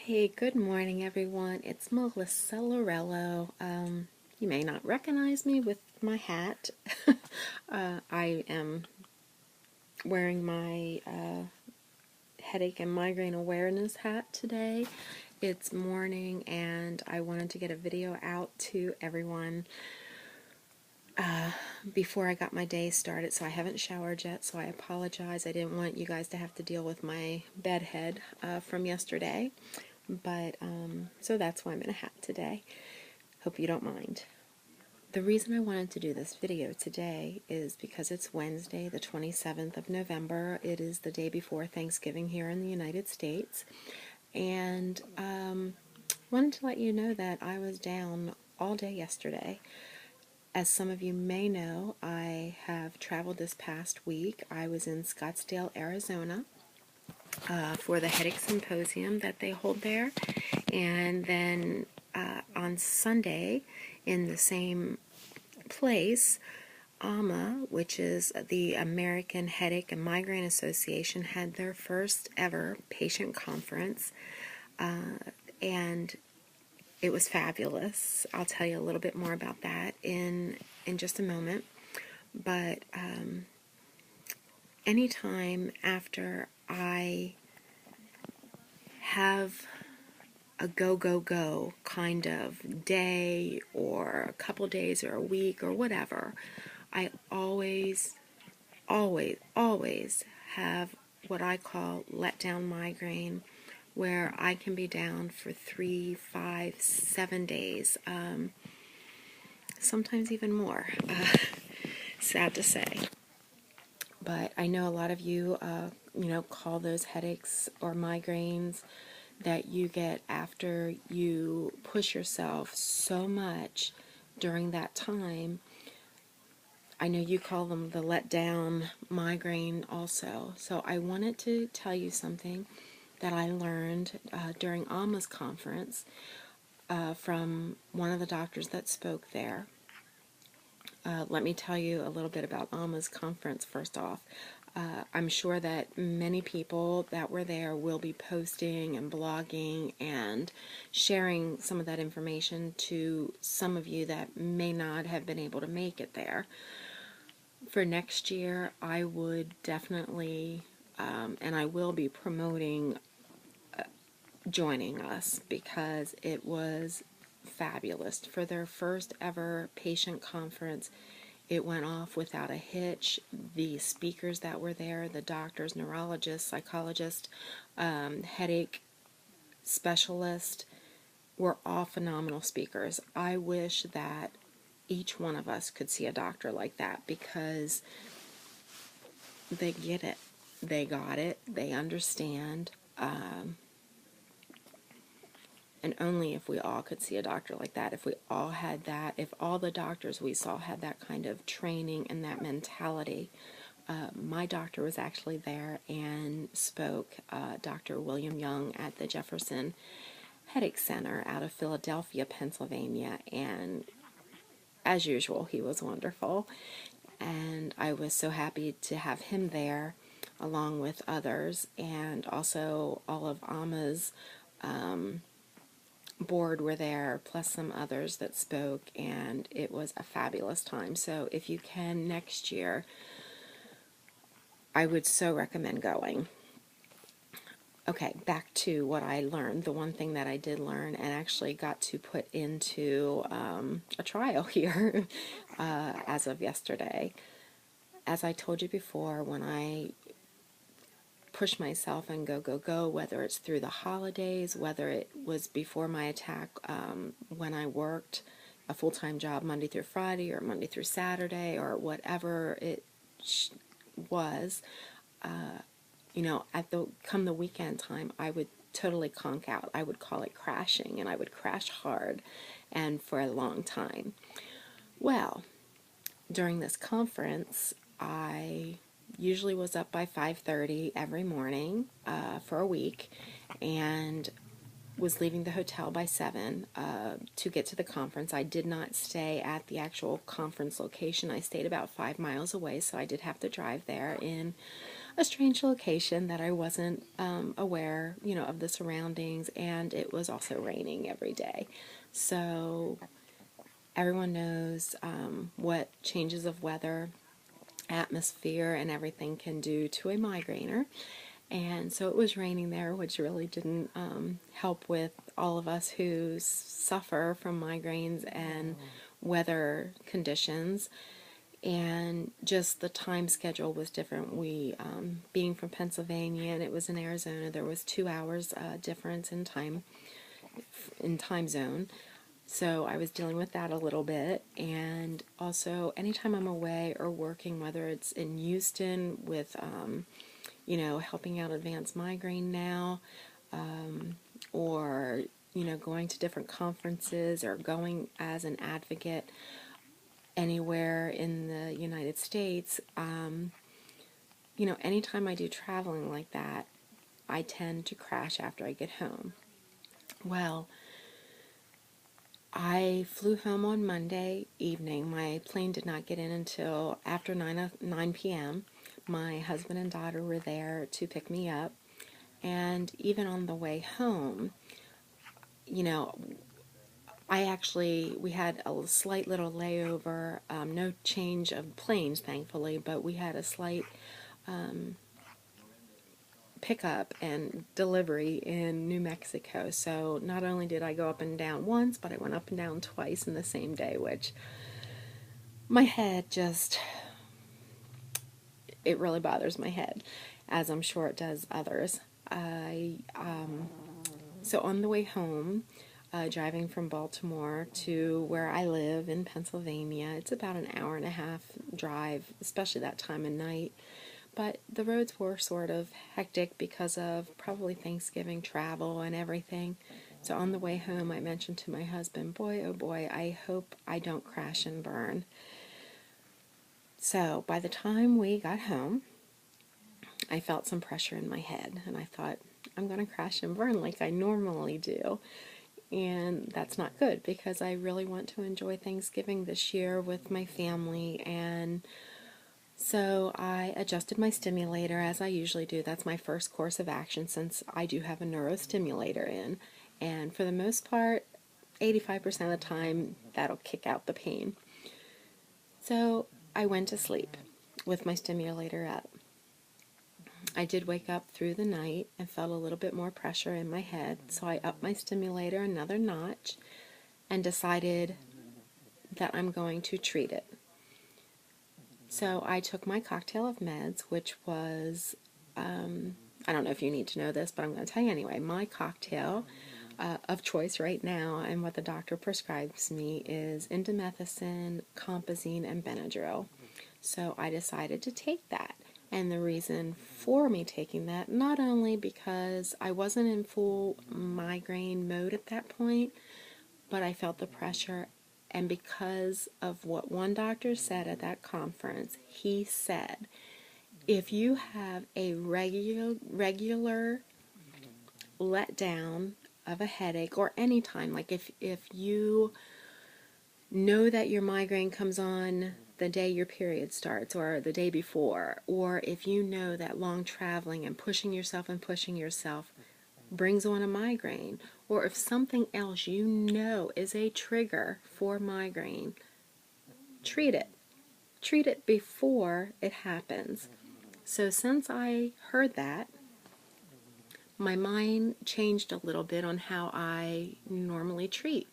Hey, good morning, everyone. It's Melissa Lorello. You may not recognize me with my hat. I am wearing my headache and migraine awareness hat today. It's morning, and I wanted to get a video out to everyone before I got my day started. So I haven't showered yet, so I apologize. I didn't want you guys to have to deal with my bedhead from yesterday. But so that's why I'm in a hat today. Hope you don't mind. The reason I wanted to do this video today is because it's Wednesday, the 27th of November. It is the day before Thanksgiving here in the United States. And wanted to let you know that I was down all day yesterday. As some of you may know, I have traveled this past week. I was in Scottsdale, Arizona for the Headache Symposium that they hold there. And then on Sunday, in the same place, AHMA, which is the American Headache and Migraine Association, had their first ever patient conference, and it was fabulous. I'll tell you a little bit more about that in just a moment. But anytime after I have a go, go, go kind of day or a couple days or a week or whatever, I always, always, always have what I call letdown migraine, where I can be down for 3, 5, 7 days, sometimes even more. Sad to say. But I know a lot of you, call those headaches or migraines that you get after you push yourself so much during that time. I know you call them the letdown migraine also. So I wanted to tell you something that I learned during Almas Conference from one of the doctors that spoke there. Let me tell you a little bit about Almas Conference first off. I'm sure that many people that were there will be posting and blogging and sharing some of that information to some of you that may not have been able to make it there. For next year, I would definitely, and I will be promoting joining us because it was fabulous. For their first ever patient conference, it went off without a hitch. The speakers that were there, the doctors, neurologists, psychologists, headache specialists, were all phenomenal speakers. I wish that each one of us could see a doctor like that because they get it. They got it. They understand. And only if we all could see a doctor like that, if we all had that, if all the doctors we saw had that kind of training and that mentality. My doctor was actually there and spoke, Dr. William Young at the Jefferson Headache Center out of Philadelphia, Pennsylvania, and as usual, he was wonderful. And I was so happy to have him there along with others, and also all of AHMA's board were there, plus some others that spoke, and it was a fabulous time. So if you can next year, I would so recommend going. Okay, back to what I learned. The one thing that I did learn and actually got to put into a trial here as of yesterday. As I told you before, when I push myself and go, go, go, whether it's through the holidays, whether it was before my attack when I worked a full-time job Monday through Friday or Monday through Saturday or whatever it was, at come the weekend time, I would totally conk out. I would call it crashing, and I would crash hard and for a long time. Well, during this conference, I usually was up by 5:30 every morning for a week, and was leaving the hotel by 7 to get to the conference. I did not stay at the actual conference location. I stayed about 5 miles away, so I did have to drive there in a strange location that I wasn't aware, of the surroundings, and it was also raining every day. So everyone knows what changes of weather, atmosphere, and everything can do to a migrainer. And so it was raining there, which really didn't help with all of us who suffer from migraines and weather conditions. And just the time schedule was different. We, being from Pennsylvania and it was in Arizona, there was 2 hours difference in time zone. So I was dealing with that a little bit. And also, anytime I'm away or working, whether it's in Houston with, helping out Advanced Migraine now, or, going to different conferences or going as an advocate anywhere in the United States, anytime I do traveling like that, I tend to crash after I get home. Well, I flew home on Monday evening. My plane did not get in until after 9 p.m. My husband and daughter were there to pick me up. And even on the way home, we had a slight little layover, no change of planes, thankfully, but we had a slight pickup and delivery in New Mexico. So not only did I go up and down once, but I went up and down twice in the same day, which my head it really bothers my head, as I'm sure it does others. So on the way home, driving from Baltimore to where I live in Pennsylvania, it's about an hour and a half drive, especially that time of night. But the roads were sort of hectic because of probably Thanksgiving travel and everything. So on the way home, I mentioned to my husband, boy, oh boy, I hope I don't crash and burn. So by the time we got home, I felt some pressure in my head, and I thought, I'm going to crash and burn like I normally do. And that's not good because I really want to enjoy Thanksgiving this year with my family. And so I adjusted my stimulator as I usually do. That's my first course of action since I do have a neurostimulator in. And for the most part, 85% of the time, that'll kick out the pain. So I went to sleep with my stimulator up. I did wake up through the night and felt a little bit more pressure in my head, so I upped my stimulator another notch and decided that I'm going to treat it. So I took my cocktail of meds, which was, I don't know if you need to know this, but I'm going to tell you anyway. My cocktail of choice right now and what the doctor prescribes me is indomethacin, compazine, and Benadryl. So I decided to take that. And the reason for me taking that, not only because I wasn't in full migraine mode at that point, but I felt the pressure, and because of what one doctor said at that conference. He said, if you have a regular letdown of a headache, or any time, like if you know that your migraine comes on the day your period starts or the day before, or if you know that long traveling and pushing yourself brings on a migraine, or if something else you know is a trigger for migraine, treat it. Treat it before it happens. So since I heard that, my mind changed a little bit on how I normally treat.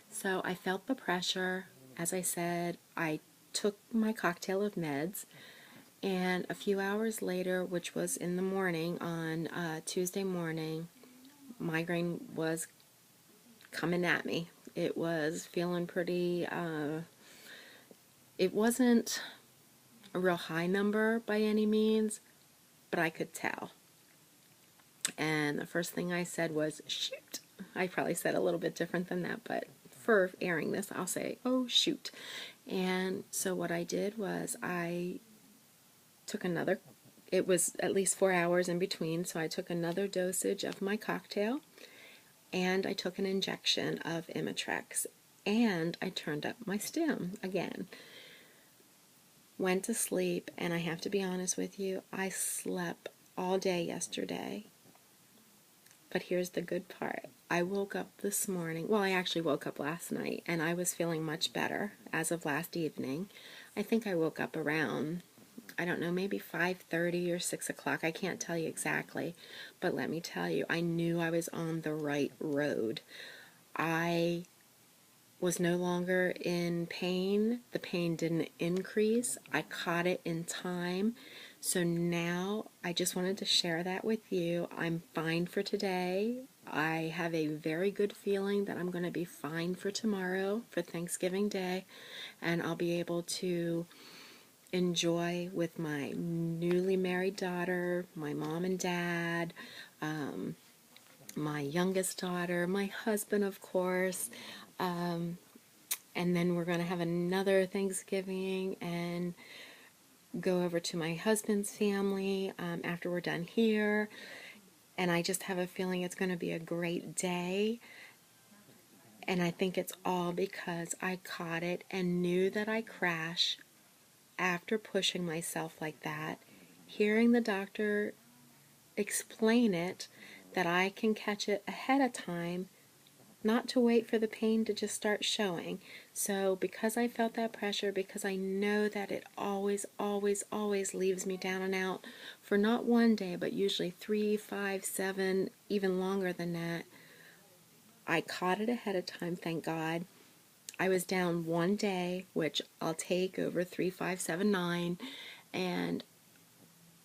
So I felt the pressure. As I said, I took my cocktail of meds, and a few hours later, which was in the morning on Tuesday morning, migraine was coming at me. It was feeling pretty, it wasn't a real high number by any means, but I could tell. And the first thing I said was, shoot. I probably said a little bit different than that, but for airing this, I'll say, oh, shoot. And so what I did was I took another, it was at least 4 hours in between, so I took another dosage of my cocktail, and I took an injection of Imitrex, and I turned up my stim again. went to sleep, and I have to be honest with you, I slept all day yesterday. But here's the good part. I woke up this morning, well, I actually woke up last night, and I was feeling much better as of last evening. I think I woke up around, I don't know, maybe 5:30 or 6 o'clock. I can't tell you exactly. But let me tell you, I knew I was on the right road. I was no longer in pain. The pain didn't increase. I caught it in time. So now I just wanted to share that with you. I'm fine for today. I have a very good feeling that I'm going to be fine for tomorrow, for Thanksgiving Day, and I'll be able to enjoy with my newly married daughter, my mom and dad, my youngest daughter, my husband, of course, and then we're going to have another Thanksgiving and go over to my husband's family after we're done here. And I just have a feeling it's going to be a great day. And I think it's all because I caught it and knew that I crashed after pushing myself like that. Hearing the doctor explain it, that I can catch it ahead of time, not to wait for the pain to just start showing. So because I felt that pressure, because I know that it always, always, always leaves me down and out for not one day, but usually 3, 5, 7, even longer than that, I caught it ahead of time, thank God. I was down one day, which I'll take over 3, 5, 7, 9, and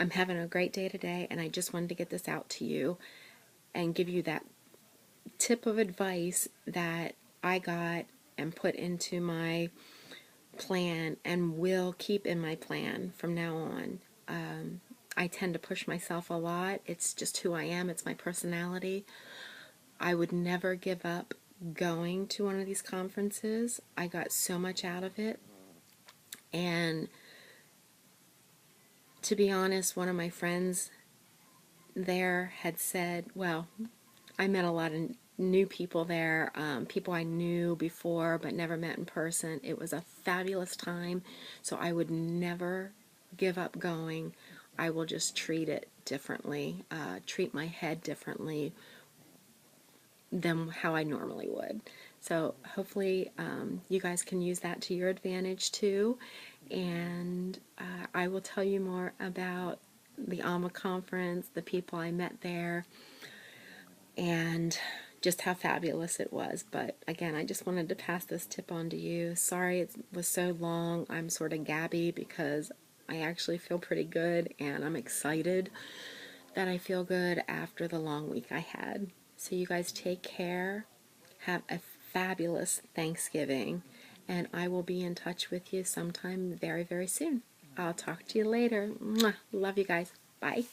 I'm having a great day today, and I just wanted to get this out to you and give you that tip of advice that I got and put into my plan and will keep in my plan from now on. I tend to push myself a lot. It's just who I am. It's my personality. I would never give up going to one of these conferences. I got so much out of it. And to be honest, one of my friends there had said, well, I met a lot of new people there, people I knew before but never met in person. It was a fabulous time, so I would never give up going. I will just treat it differently, treat my head differently than how I normally would. So hopefully you guys can use that to your advantage too, and I will tell you more about the AHMA Conference, the people I met there, and just how fabulous it was. But again, I just wanted to pass this tip on to you. Sorry it was so long. I'm sort of gabby because I actually feel pretty good, and I'm excited that I feel good after the long week I had. So you guys take care. Have a fabulous Thanksgiving, and I will be in touch with you sometime very, very soon. I'll talk to you later. Mwah. Love you guys. Bye.